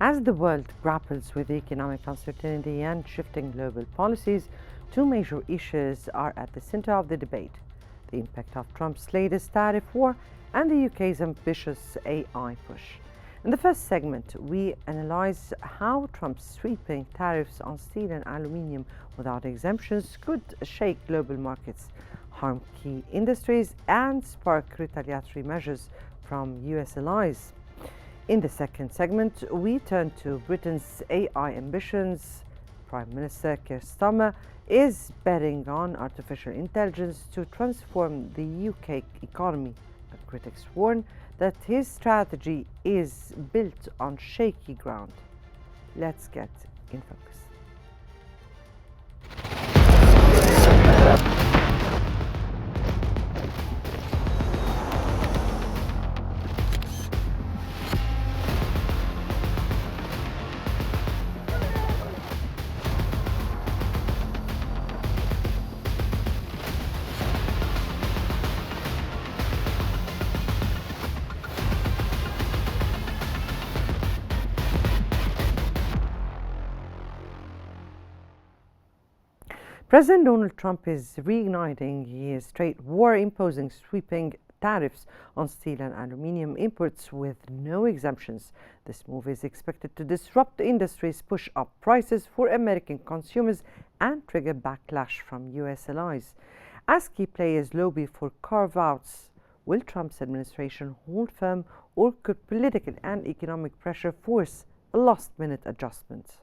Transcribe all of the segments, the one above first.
As the world grapples with economic uncertainty and shifting global policies, two major issues are at the center of the debate: the impact of Trump's latest tariff war and the UK's ambitious AI push. In the first segment, we analyze how Trump's sweeping tariffs on steel and aluminium without exemptions could shake global markets, harm key industries, and spark retaliatory measures from US allies. In the second segment, we turn to Britain's AI ambitions. Prime Minister Keir Starmer is betting on artificial intelligence to transform the UK economy. But critics warn that his strategy is built on shaky ground. Let's get in focus. President Donald Trump is reigniting his trade war, imposing sweeping tariffs on steel and aluminium imports with no exemptions. This move is expected to disrupt the industries, push up prices for American consumers, and trigger backlash from US allies. As key players lobby for carve-outs, will Trump's administration hold firm, or could political and economic pressure force a last-minute adjustment?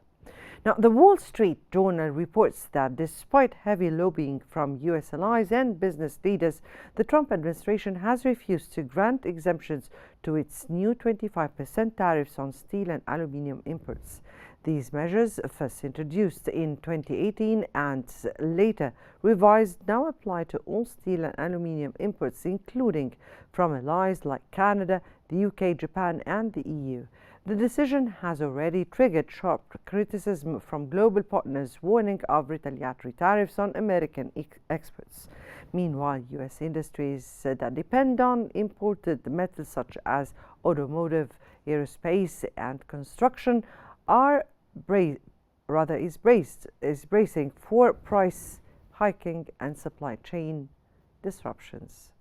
Now, the Wall Street Journal reports that despite heavy lobbying from US allies and business leaders, the Trump administration has refused to grant exemptions to its new 25% tariffs on steel and aluminium imports. These measures, first introduced in 2018 and later revised, now apply to all steel and aluminium imports, including from allies like Canada, the UK, Japan, and the EU. The decision has already triggered sharp criticism from global partners, warning of retaliatory tariffs on American exports. Meanwhile, US industries that depend on imported metals such as automotive, aerospace, and construction are bracing for price hiking and supply chain disruptions.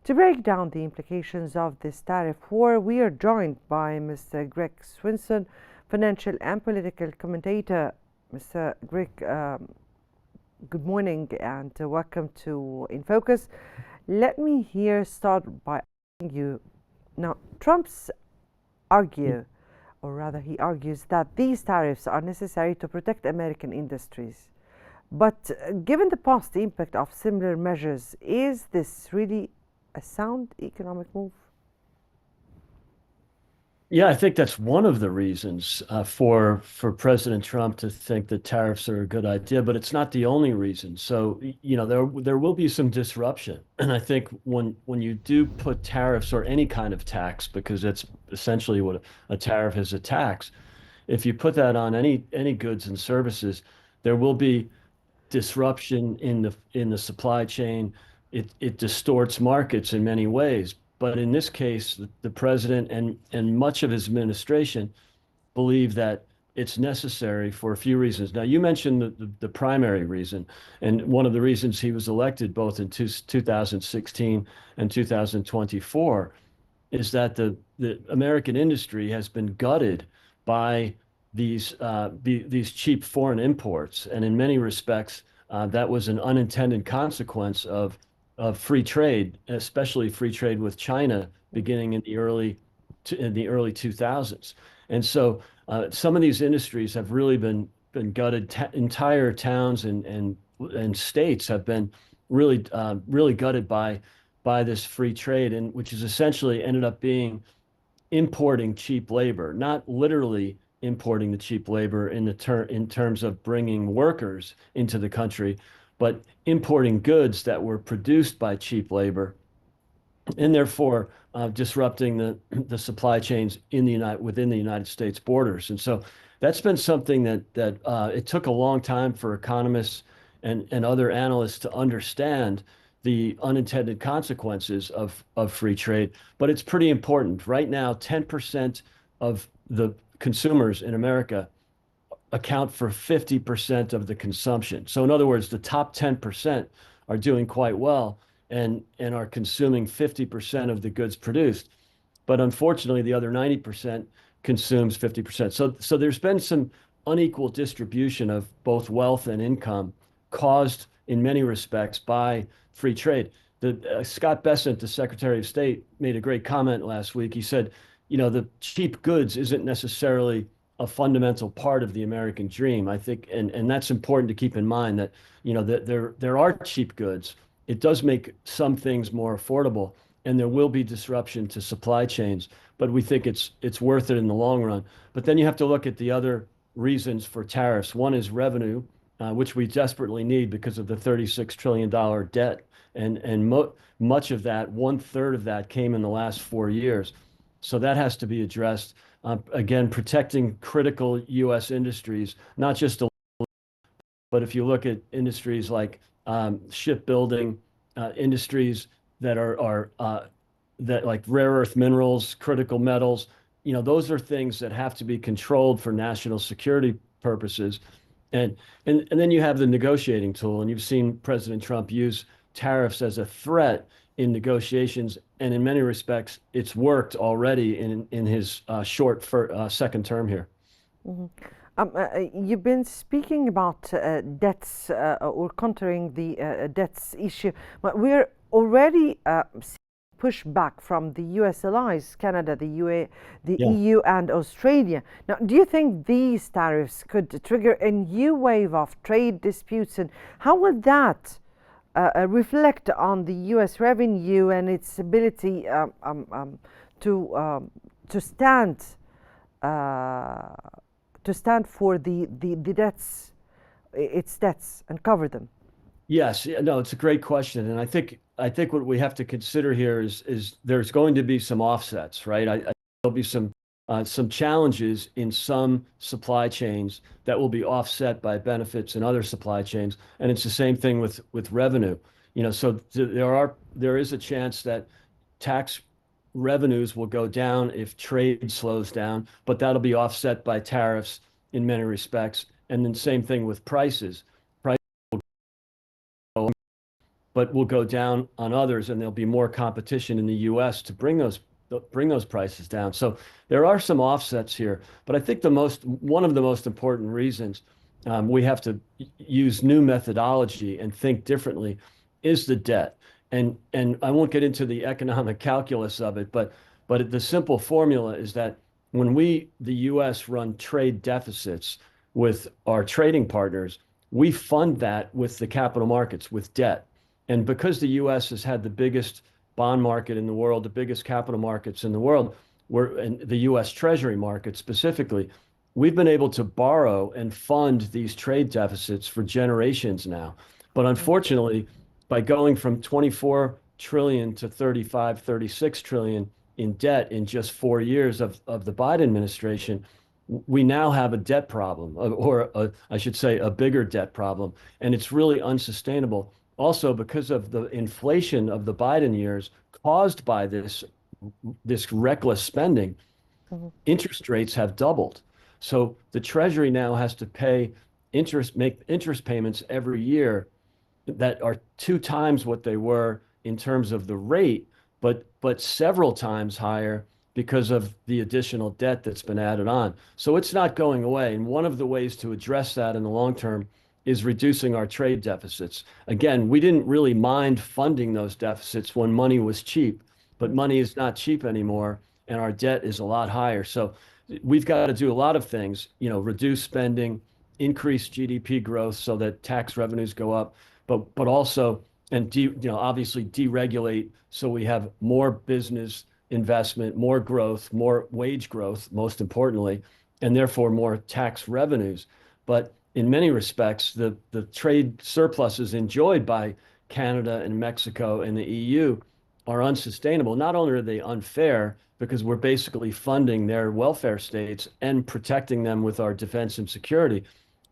To break down the implications of this tariff war, we are joined by Mr. Greg Swinson, financial and political commentator. Mr. Greg, good morning and welcome to In Focus. Let me here start by asking you, now Trump's he argues that these tariffs are necessary to protect American industries. But given the past impact of similar measures, is this really a sound economic move? Yeah, I think that's one of the reasons for President Trump to think that tariffs are a good idea, but it's not the only reason. So, there will be some disruption, and I think when you do put tariffs or any kind of tax, because that's essentially what a tariff is, a tax. If you put that on any goods and services, there will be disruption in the supply chain. It distorts markets in many ways. But in this case, the president and much of his administration believe that it's necessary for a few reasons. Now, you mentioned the primary reason, and one of the reasons he was elected both in 2016 and 2024 is that the American industry has been gutted by these cheap foreign imports. And in many respects, that was an unintended consequence of free trade, especially free trade with China, beginning in the early 2000s. And so some of these industries have really been gutted. Entire towns and states have been really gutted by this free trade, and which is essentially ended up being importing cheap labor, not literally importing the cheap labor in terms of bringing workers into the country, but importing goods that were produced by cheap labor, and therefore disrupting the supply chains within the United States borders. And so that's been something that it took a long time for economists and other analysts to understand the unintended consequences of free trade, but it's pretty important. Right now, 10% of the consumers in America account for 50% of the consumption. So in other words, the top 10% are doing quite well and are consuming 50% of the goods produced. But unfortunately, the other 90% consumes 50%. So there's been some unequal distribution of both wealth and income caused in many respects by free trade. Scott Bessent, the Secretary of State, made a great comment last week. He said, the cheap goods isn't necessarily a fundamental part of the American dream. I think, and that's important to keep in mind that, that there are cheap goods. It does make some things more affordable, and there will be disruption to supply chains, but we think it's worth it in the long run. But then you have to look at the other reasons for tariffs. One is revenue, which we desperately need because of the $36 trillion debt. And much of that, 1/3 of that came in the last 4 years. So that has to be addressed. Again, protecting critical U.S. industries, not just, but if you look at industries like shipbuilding, industries that are that like rare earth minerals, critical metals, those are things that have to be controlled for national security purposes. And then you have the negotiating tool, and you've seen President Trump use tariffs as a threat in negotiations, and in many respects, it's worked already in his short second term here. Mhm. You've been speaking about debts or countering the debts issue, but we're already seeing pushback from the US allies, Canada, the the Yeah. EU, and Australia. Now, do you think these tariffs could trigger a new wave of trade disputes, and how will that reflect on the US revenue and its ability to to stand? Uh, to stand for the debts, its debts, and cover them? Yes, yeah, no, it's a great question, and I think what we have to consider here is there's going to be some offsets, right? There'll be some challenges in some supply chains that will be offset by benefits in other supply chains, and it's the same thing with revenue. So there is a chance that tax revenues will go down if trade slows down, but that'll be offset by tariffs in many respects, and then same thing with prices. But will go down on others, and there'll be more competition in the U.S. to bring those prices down. So there are some offsets here, but I think one of the most important reasons we have to use new methodology and think differently is the debt. And I won't get into the economic calculus of it, but the simple formula is that when the U.S. run trade deficits with our trading partners, we fund that with the capital markets, with debt. And because the U.S. has had the biggest bond market in the world, the biggest capital markets in the world, and the U.S. Treasury market specifically, we've been able to borrow and fund these trade deficits for generations now. But unfortunately, by going from 24 trillion to 35, 36 trillion in debt in just 4 years of the Biden administration, we now have a debt problem, I should say, a bigger debt problem, and it's really unsustainable. Also, because of the inflation of the Biden years caused by this reckless spending, Mhm. interest rates have doubled. So the Treasury now has to make interest payments every year that are 2 times what they were in terms of the rate, but several times higher because of the additional debt that's been added on. So it's not going away. And one of the ways to address that in the long term is reducing our trade deficits. Again, we didn't really mind funding those deficits when money was cheap, but money is not cheap anymore, and our debt is a lot higher. So we've got to do a lot of things, reduce spending, increase GDP growth so that tax revenues go up, but also, and obviously deregulate so we have more business investment, more growth, more wage growth, most importantly, and therefore more tax revenues. But in many respects, the trade surpluses enjoyed by Canada and Mexico and the EU are unsustainable. Not only are they unfair because we're basically funding their welfare states and protecting them with our defense and security,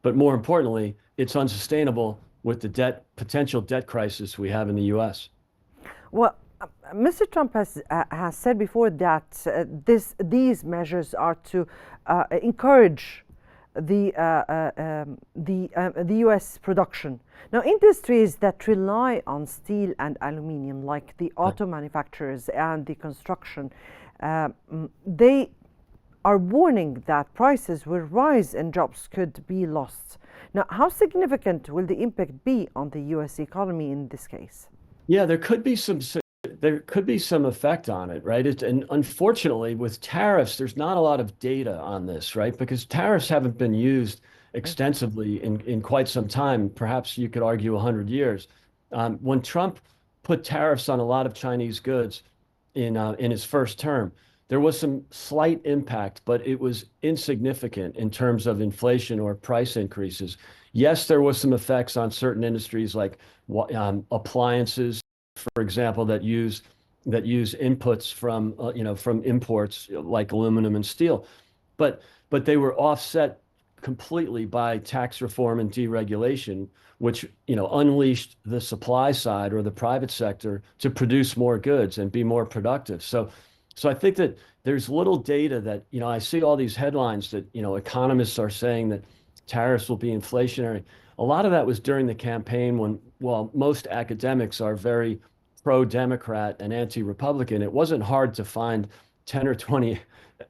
but more importantly, it's unsustainable with the debt potential debt crisis we have in the U.S. Well, Mr. Trump has said before that these measures are to encourage the U.S. production. Now, industries that rely on steel and aluminium, like the auto manufacturers and the construction, they are warning that prices will rise and jobs could be lost. Now, how significant will the impact be on the U.S. economy in this case? Yeah, there could be some effect on it, right? And unfortunately, with tariffs, there's not a lot of data on this, right? Because tariffs haven't been used extensively in quite some time. Perhaps you could argue 100 years. When Trump put tariffs on a lot of Chinese goods in his first term, there was some slight impact, but it was insignificant in terms of inflation or price increases. Yes, there was some effects on certain industries like appliances, for example, that use inputs from from imports like aluminum and steel, but they were offset completely by tax reform and deregulation, which unleashed the supply side or the private sector to produce more goods and be more productive. So I think that there's little data that I see all these headlines that economists are saying that tariffs will be inflationary. A lot of that was during the campaign when, while most academics are very pro-Democrat and anti-Republican, it wasn't hard to find 10 or 20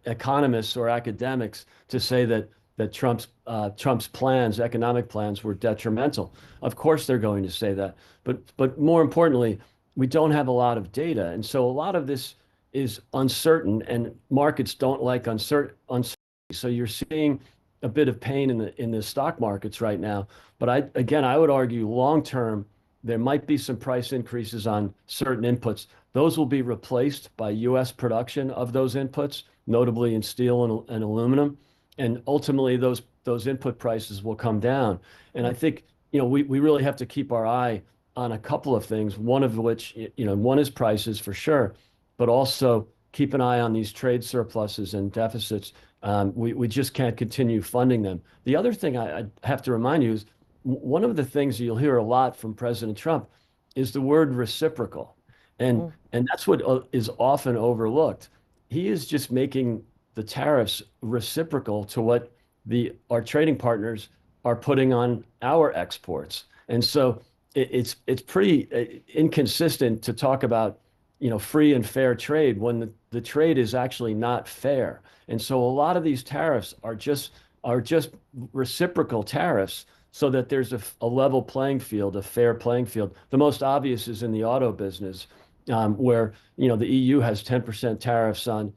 economists or academics to say that Trump's plans, economic plans, were detrimental. Of course, they're going to say that, but more importantly, we don't have a lot of data, and so a lot of this is uncertain, and markets don't like uncertainty. So you're seeing a bit of pain in the stock markets right now. But I would argue long term, there might be some price increases on certain inputs. Those will be replaced by U.S. production of those inputs, notably in steel and aluminum. And ultimately, those input prices will come down. And I think, we really have to keep our eye on a couple of things, one of which, one is prices for sure, but also keep an eye on these trade surpluses and deficits. We just can't continue funding them. The other thing I have to remind you is one of the things you'll hear a lot from President Trump is the word reciprocal. And that's what is often overlooked. He is just making the tariffs reciprocal to what our trading partners are putting on our exports. And so it's pretty inconsistent to talk about free and fair trade when the trade is actually not fair. And so a lot of these tariffs are just reciprocal tariffs so that there's a level playing field, a fair playing field. The most obvious is in the auto business, where the EU has 10% tariffs on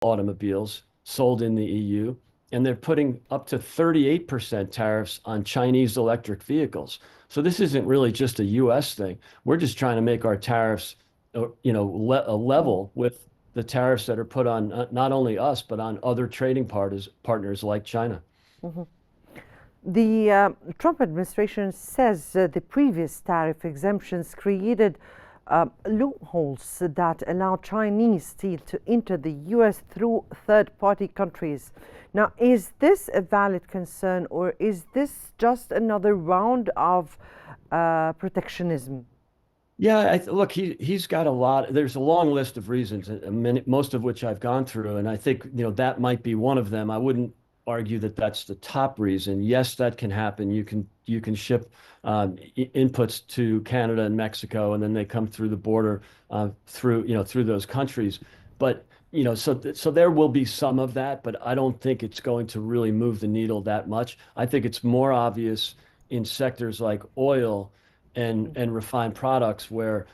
automobiles sold in the EU, and they're putting up to 38% tariffs on Chinese electric vehicles. So this isn't really just a U.S. thing. We're just trying to make our tariffs, level with the tariffs that are put on not only us, but on other trading partners like China. Mhm. The Trump administration says the previous tariff exemptions created loopholes that allow Chinese steel to enter the U.S. through third-party countries. Now, is this a valid concern, or is this just another round of protectionism? Yeah, look, he's got a lot. There's a long list of reasons, most of which I've gone through, and I think that might be one of them. I wouldn't argue that that's the top reason. Yes, that can happen. You can ship inputs to Canada and Mexico, and then they come through the border through those countries. But so there will be some of that, but I don't think it's going to really move the needle that much. I think it's more obvious in sectors like oil and refined products where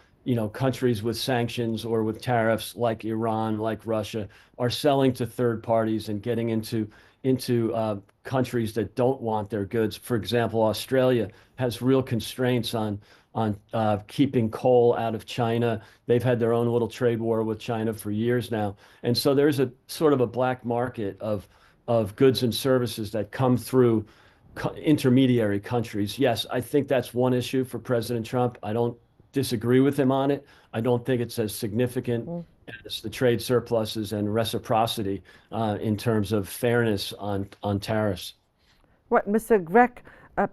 countries with sanctions or with tariffs like Iran, like Russia, are selling to third parties and getting into countries that don't want their goods. For example, Australia has real constraints on keeping coal out of China. They've had their own little trade war with China for years now, and so there's a sort of a black market of goods and services that come through intermediary countries. Yes, I think that's one issue for President Trump. I don't disagree with him on it. I don't think it's as significant as the trade surpluses and reciprocity in terms of fairness on tariffs. Right, Mr. Grech,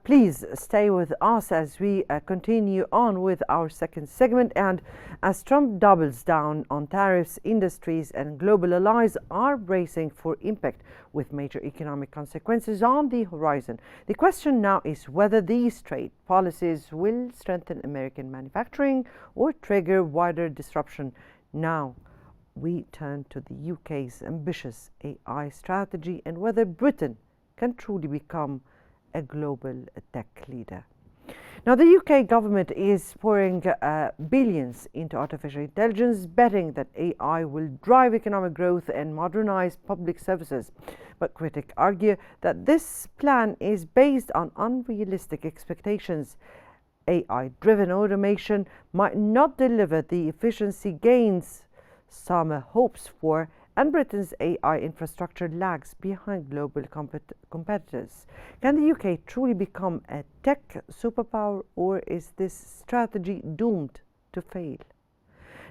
Please stay with us as we continue on with our second segment. And as Trump doubles down on tariffs, industries and global allies are bracing for impact with major economic consequences on the horizon. The question now is whether these trade policies will strengthen American manufacturing or trigger wider disruption. Now, we turn to the UK's ambitious AI strategy and whether Britain can truly become a global tech leader. Now, the UK government is pouring billions into artificial intelligence, betting that AI will drive economic growth and modernize public services. But critics argue that this plan is based on unrealistic expectations. AI-driven automation might not deliver the efficiency gains Starmer hopes for, and Britain's AI infrastructure lags behind global competitors. Can the UK truly become a tech superpower, or is this strategy doomed to fail?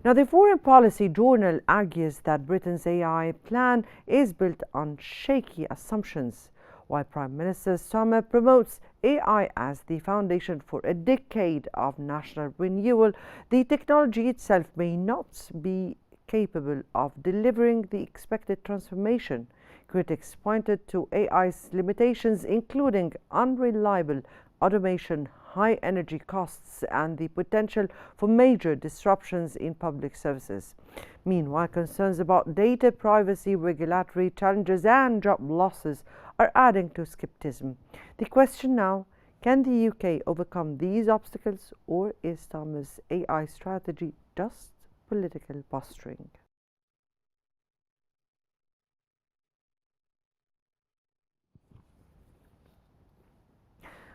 Now, the Foreign Policy Journal argues that Britain's AI plan is built on shaky assumptions. While Prime Minister Starmer promotes AI as the foundation for a decade of national renewal, the technology itself may not be capable of delivering the expected transformation. Critics pointed to AI's limitations, including unreliable automation, high energy costs, and the potential for major disruptions in public services. Meanwhile, concerns about data privacy, regulatory challenges, and job losses are adding to skepticism. The question now, can the UK overcome these obstacles, or is Starmer's AI strategy just political posturing?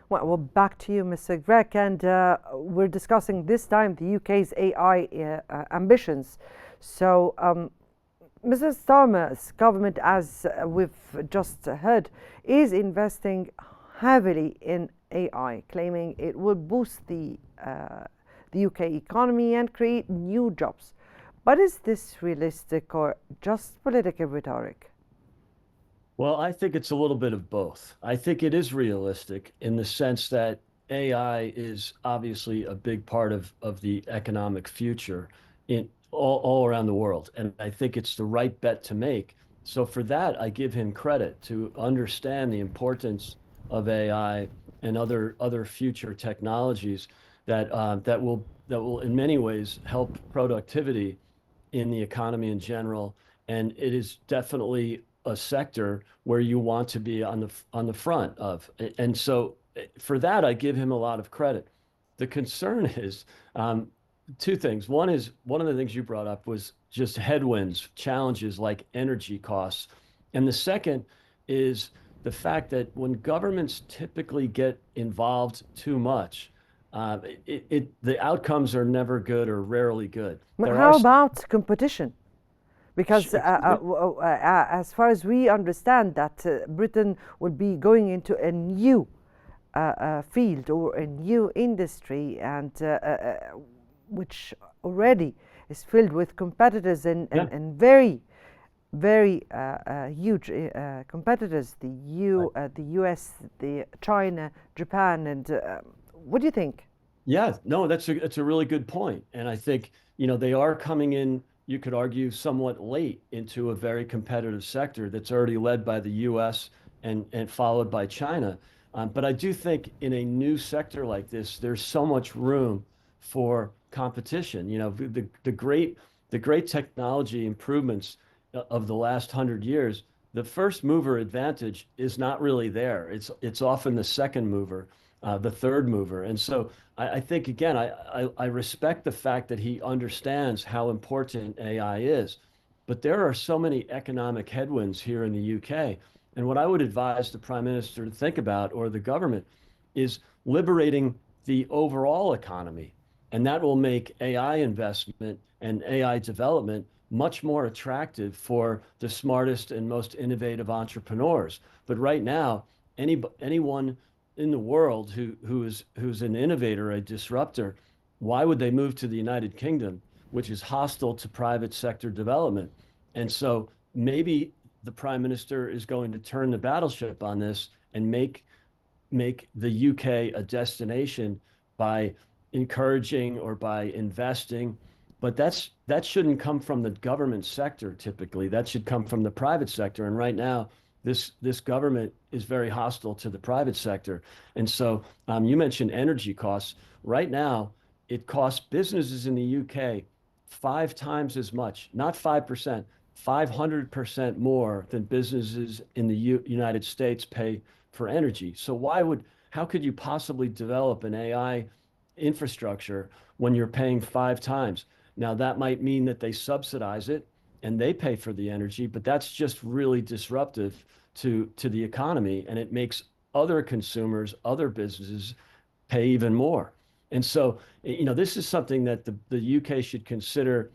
Well, back to you, Mr. Grech, and we're discussing this time the UK's AI ambitions. So, Mr. Starmer's government, as we've just heard, is investing heavily in AI, claiming it will boost the UK economy and create new jobs. But is this realistic or just political rhetoric? Well, I think it's a little bit of both. I think it is realistic in the sense that AI is obviously a big part of the economic future in all around the world. And I think it's the right bet to make. So for that, I give him credit to understand the importance of AI and other future technologies that will in many ways help productivity in the economy in general. And it is definitely a sector where you want to be on the front of. And so for that, I give him a lot of credit. The concern is two things. One is one of the things you brought up was just headwinds, challenges like energy costs. And the second is the fact that when governments typically get involved too much, the outcomes are never good or rarely good. There are How about competition? Because as far as we understand that Britain will be going into a new field or a new industry, and which already is filled with competitors and very huge competitors, the US, the China, Japan, and what do you think? Yeah, no, that's a really good point. And I think, they are coming in, you could argue, somewhat late into a very competitive sector that's already led by the US and followed by China. But I do think in a new sector like this, there's so much room for competition. The great technology improvements of the last 100 years, the first mover advantage is not really there. It's often the second mover, the third mover. And so I think, again, I respect the fact that he understands how important AI is, but there are so many economic headwinds here in the UK. And what I would advise the Prime Minister to think about, or the government, is liberating the overall economy. And that will make AI investment and AI development much more attractive for the smartest and most innovative entrepreneurs. But right now, anyone in the world who's an innovator, a disruptor, why would they move to the United Kingdom, which is hostile to private sector development? And so maybe the Prime Minister is going to turn the battleship on this and make the UK a destination by encouraging or by investing, but that shouldn't come from the government sector typically. That should come from the private sector. And right now, this government is very hostile to the private sector. And so you mentioned energy costs. Right now, it costs businesses in the UK 5 times as much, not 5%, 500% more than businesses in the United States pay for energy. So how could you possibly develop an AI infrastructure when you're paying 5 times? Now, that might mean that they subsidize it and they pay for the energy, but that's just really disruptive to the economy, and it makes other consumers, other businesses pay even more. And so, this is something that the UK should consider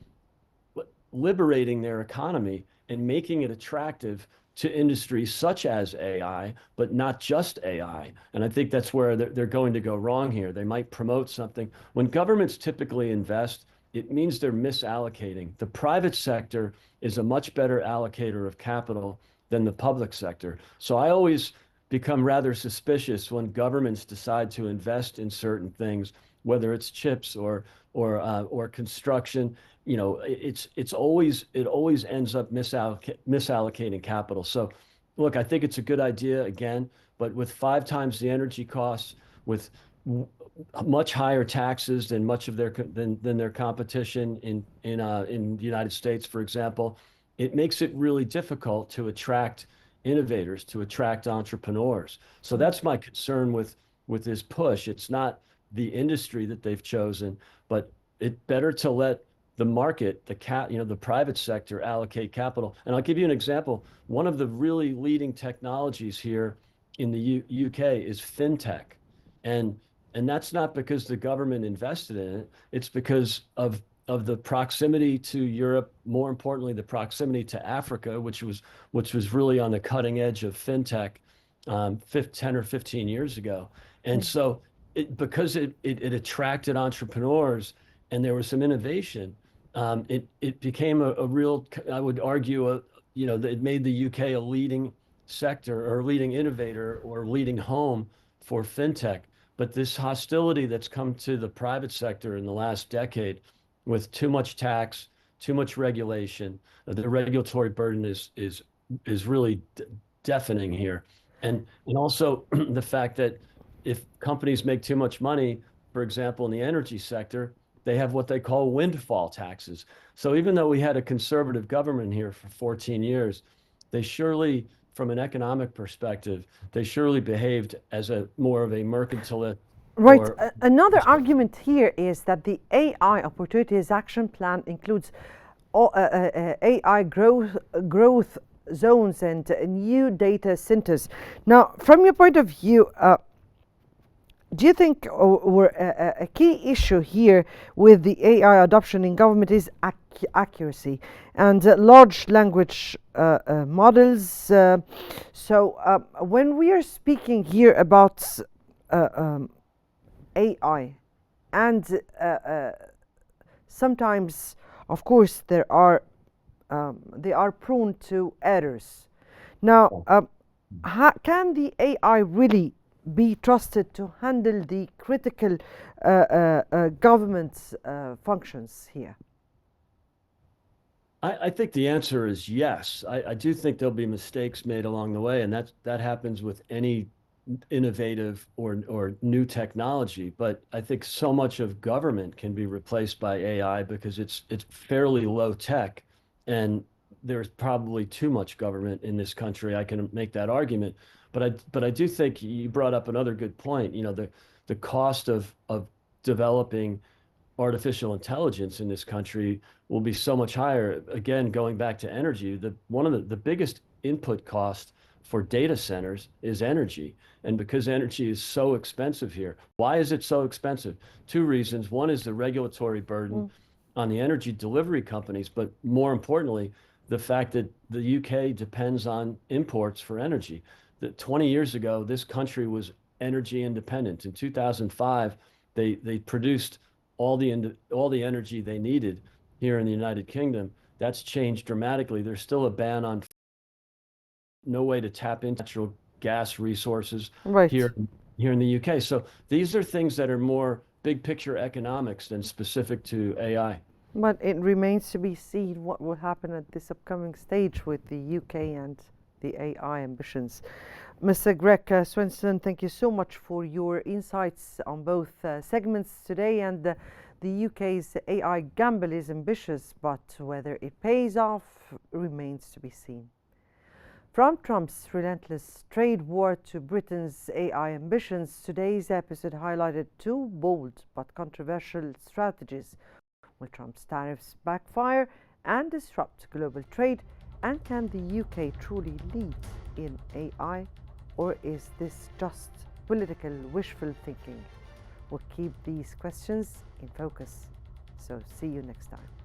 liberating their economy and making it attractive to industries such as AI, but not just AI. And I think that's where they're going to go wrong here. They might promote something. When governments typically invest, it means they're misallocating. The private sector is a much better allocator of capital than the public sector. So I always become rather suspicious when governments decide to invest in certain things, whether it's chips or construction. It always ends up misallocating capital. So, look, I think it's a good idea again, but with 5 times the energy costs, with much higher taxes than much of their competition in the United States, for example, it makes it really difficult to attract innovators, to attract entrepreneurs. So that's my concern with this push. It's not the industry that they've chosen, but it better to let the market, the private sector allocate capital. And I'll give you an example. One of the really leading technologies here in the UK is fintech. And and that's not because the government invested in it. It's because of the proximity to Europe, more importantly, the proximity to Africa, which was really on the cutting edge of fintech 10 or 15 years ago. And so because it attracted entrepreneurs and there was some innovation, it became a real, I would argue, it made the UK a leading sector or leading innovator or leading home for fintech. But this hostility that's come to the private sector in the last decade with too much tax, too much regulation, the regulatory burden is really deafening here. And also the fact that if companies make too much money, for example, in the energy sector, they have what they call windfall taxes. So even though we had a conservative government here for 14 years, they surely, from an economic perspective, they surely behaved as a more of a mercantilist Right. or Another argument here is that the AI Opportunities Action Plan includes AI growth zones and new data centers. Now, from your point of view, do you think a key issue here with the AI adoption in government is accuracy and large language models? When we are speaking here about AI, and sometimes, of course, they are prone to errors. Now, can the AI really be trusted to handle the critical government functions here? I think the answer is yes. I do think there'll be mistakes made along the way, and that happens with any innovative or new technology. But I think so much of government can be replaced by AI because it's fairly low tech, and there's probably too much government in this country. I can make that argument, but I do think you brought up another good point. The cost of developing artificial intelligence in this country will be so much higher. Again, going back to energy, one of the biggest input cost for data centers is energy. And because energy is so expensive here, why is it so expensive? Two reasons. One is the regulatory burden on the energy delivery companies, but more importantly, the fact that the UK depends on imports for energy. That 20 years ago, this country was energy independent. In 2005, they produced all the energy they needed here in the United Kingdom. That's changed dramatically. There's still a ban on no way to tap into natural gas resources Right. here here in the UK. So these are things that are more big picture economics than specific to AI. But it remains to be seen what will happen at this upcoming stage with the UK and the AI ambitions. Mr. Greg Swenson, thank you so much for your insights on both segments today. And the UK's AI gamble is ambitious, but whether it pays off remains to be seen. From Trump's relentless trade war to Britain's AI ambitions, today's episode highlighted two bold but controversial strategies. Will Trump's tariffs backfire and disrupt global trade? And can the UK truly lead in AI? Or is this just political wishful thinking? We'll keep these questions in focus. So see you next time.